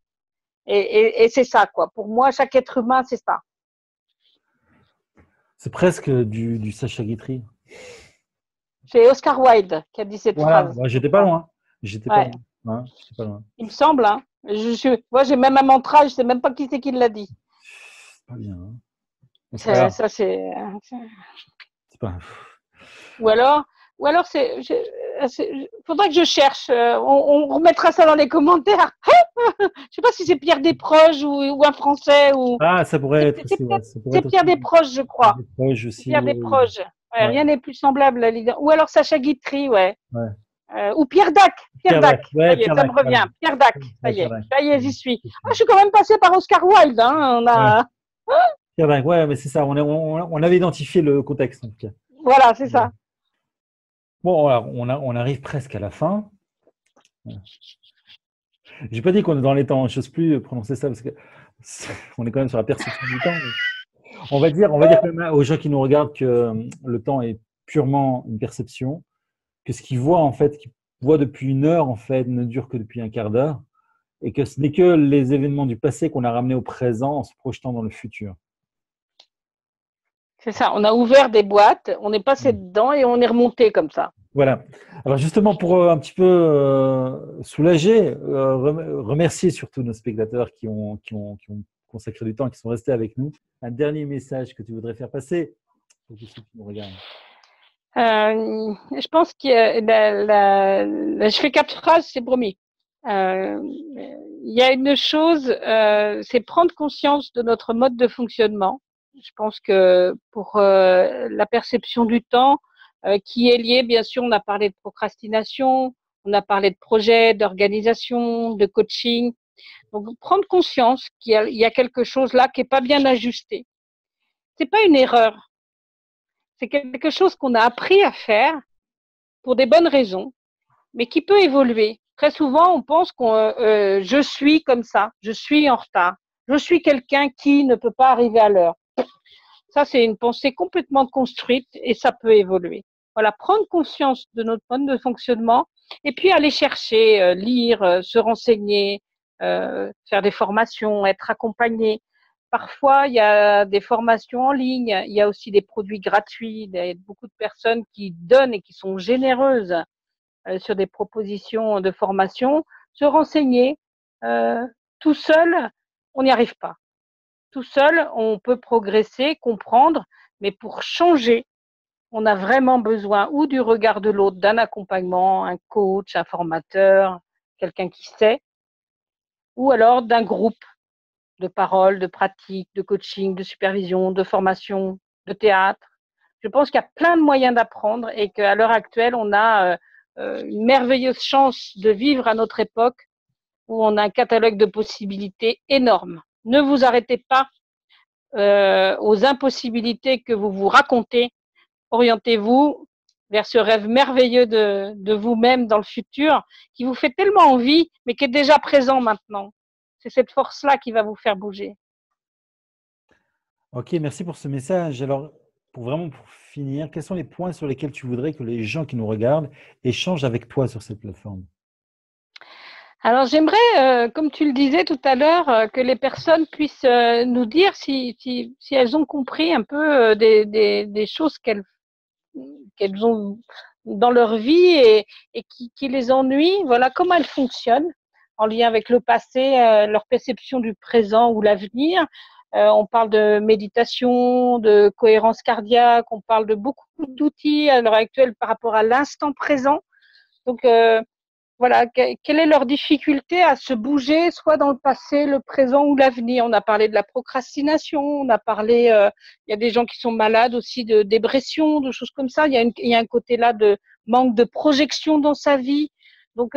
Et c'est ça, quoi. Pour moi, chaque être humain, c'est ça. C'est presque du Sacha Guitry. C'est Oscar Wilde qui a dit cette Voilà, phrase. bah, j'étais pas loin. J'étais pas Ouais. loin. Hein, j'étais pas loin. Il me semble, hein. Moi, j'ai même un mantra, je sais même pas qui c'est qui l'a dit. C'est pas bien. Hein. Bon, c'est pas grave. Ça, c'est. C'est pas... Ou alors, faudrait que je cherche. On remettra ça dans les commentaires. Je sais pas si c'est Pierre Desproges ou un Français ou. Ah, ça pourrait être aussi. Ouais, ça pourrait C'est être Pierre aussi. Desproges, je crois. Desproges aussi. Pierre Desproges. Ouais, Ouais. rien n'est plus semblable à l'idée. Ou alors Sacha Guitry, ouais. Ouais. Ou Pierre Dac. Pierre Dac. Ouais, Ça y est, Pierre ça Dac, me revient. voilà. Pierre Dac. Ça Ouais, y est. Pierre Dac. Ça y est, j'y suis. Ah, je suis quand même passé par Oscar Wilde. Hein. Pierre Dac, ouais, mais c'est ça. On avait identifié le contexte en tout cas. Voilà, c'est ça. Bon, alors, on arrive presque à la fin. J'ai pas dit qu'on est dans les temps. Je n'ose plus prononcer ça parce que on est quand même sur la perception du temps. Mais on va dire quand même aux gens qui nous regardent que le temps est purement une perception, que ce qu'ils voient en fait, qu'ils voient depuis 1 heure en fait, ne dure que depuis un quart d'heure, et que ce n'est que les événements du passé qu'on a ramenés au présent en se projetant dans le futur. C'est ça. On a ouvert des boîtes, on est passé dedans et on est remonté comme ça. Voilà. Alors justement, pour un petit peu soulager, remercier surtout nos spectateurs qui ont consacré du temps, qui sont restés avec nous. Un dernier message que tu voudrais faire passer pour tous ceux qui nous regardent. Je pense que je fais 4 phrases, c'est promis. Il y a une chose, c'est prendre conscience de notre mode de fonctionnement. Je pense que pour la perception du temps, qui est liée, bien sûr, on a parlé de procrastination, on a parlé de projet, d'organisation, de coaching. Donc, prendre conscience qu'il y a quelque chose là qui est pas bien ajusté. C'est pas une erreur. C'est quelque chose qu'on a appris à faire pour des bonnes raisons, mais qui peut évoluer. Très souvent, on pense je suis comme ça, je suis en retard, je suis quelqu'un qui ne peut pas arriver à l'heure. Ça, c'est une pensée complètement construite et ça peut évoluer. Voilà, prendre conscience de notre mode de fonctionnement Et puis aller chercher, lire, se renseigner, faire des formations, être accompagné. Parfois, il y a des formations en ligne, il y a aussi des produits gratuits, il y a beaucoup de personnes qui donnent et qui sont généreuses sur des propositions de formation. Se renseigner, tout seul, on n'y arrive pas. Tout seul, on peut progresser, comprendre, mais pour changer, on a vraiment besoin ou du regard de l'autre, d'un accompagnement, un coach, un formateur, quelqu'un qui sait, ou alors d'un groupe de parole, de pratique, de coaching, de supervision, de formation, de théâtre. Je pense qu'il y a plein de moyens d'apprendre et qu'à l'heure actuelle, on a une merveilleuse chance de vivre à notre époque où on a un catalogue de possibilités énorme. Ne vous arrêtez pas aux impossibilités que vous vous racontez. Orientez-vous vers ce rêve merveilleux de vous-même dans le futur qui vous fait tellement envie, mais qui est déjà présent maintenant. C'est cette force-là qui va vous faire bouger. Ok, merci pour ce message. Alors, pour finir, quels sont les points sur lesquels tu voudrais que les gens qui nous regardent échangent avec toi sur cette plateforme? Alors j'aimerais, comme tu le disais tout à l'heure, que les personnes puissent nous dire si elles ont compris un peu des choses qu'elles ont dans leur vie et qui les ennuient. Voilà comment elles fonctionnent en lien avec le passé, leur perception du présent ou l'avenir. On parle de méditation, de cohérence cardiaque, on parle de beaucoup d'outils à l'heure actuelle par rapport à l'instant présent. Donc voilà, quelle est leur difficulté à se bouger, soit dans le passé, le présent ou l'avenir. On a parlé de la procrastination, on a parlé, il y a des gens qui sont malades aussi de dépression, de choses comme ça. Il y a un côté là de manque de projection dans sa vie. Donc,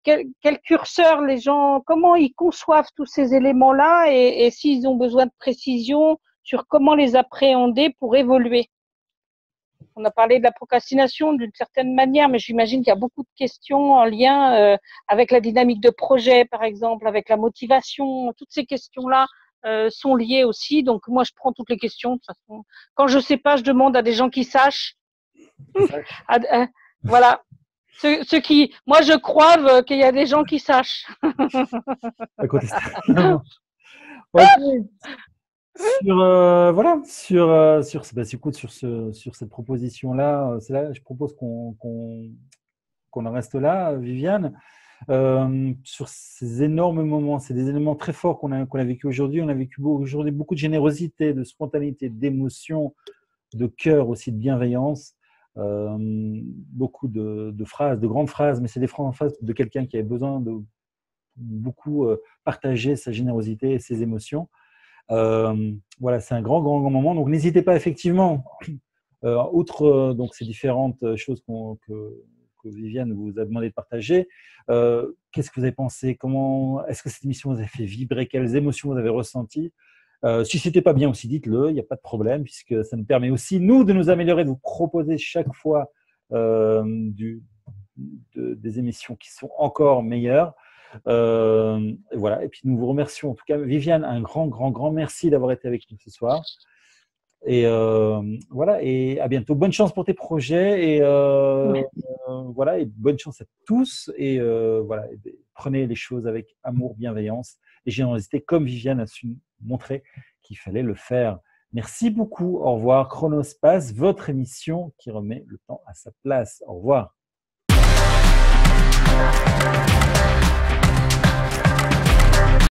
quel curseur les gens, comment ils conçoivent tous ces éléments-là et s'ils ont besoin de précision sur comment les appréhender pour évoluer. On a parlé de la procrastination d'une certaine manière, mais j'imagine qu'il y a beaucoup de questions en lien avec la dynamique de projet, par exemple, avec la motivation. Toutes ces questions-là sont liées aussi. Donc, moi, je prends toutes les questions. De toute façon, quand je ne sais pas, je demande à des gens qui sachent. Voilà. Ceux qui, moi, je crois qu'il y a des gens qui sachent. Ok. Sur cette proposition-là, je propose qu'on en reste là, Viviane. Sur ces énormes moments, c'est des éléments très forts qu'on a vécu aujourd'hui. On a vécu aujourd'hui beaucoup de générosité, de spontanéité, d'émotion, de cœur aussi, de bienveillance. Beaucoup de phrases, de grandes phrases, mais c'est des phrases de quelqu'un qui avait besoin de beaucoup partager sa générosité et ses émotions. Voilà, c'est un grand moment. Donc, n'hésitez pas effectivement, outre donc ces différentes choses que Viviane vous a demandé de partager, qu'est-ce que vous avez pensé? Comment est-ce que cette émission vous a fait vibrer? Quelles émotions vous avez ressenties? Si ce n'était pas bien aussi, dites-le, il n'y a pas de problème, puisque ça nous permet aussi, nous, de nous améliorer, de vous proposer chaque fois des émissions qui sont encore meilleures. Voilà. Et puis nous vous remercions. En tout cas, Viviane, un grand merci d'avoir été avec nous ce soir. Et voilà. Et à bientôt. Bonne chance pour tes projets. Et voilà. Et bonne chance à tous. Et voilà. Et prenez les choses avec amour, bienveillance et générosité, comme Viviane a su montrer qu'il fallait le faire. Merci beaucoup. Au revoir. Chronospace, votre émission qui remet le temps à sa place. Au revoir.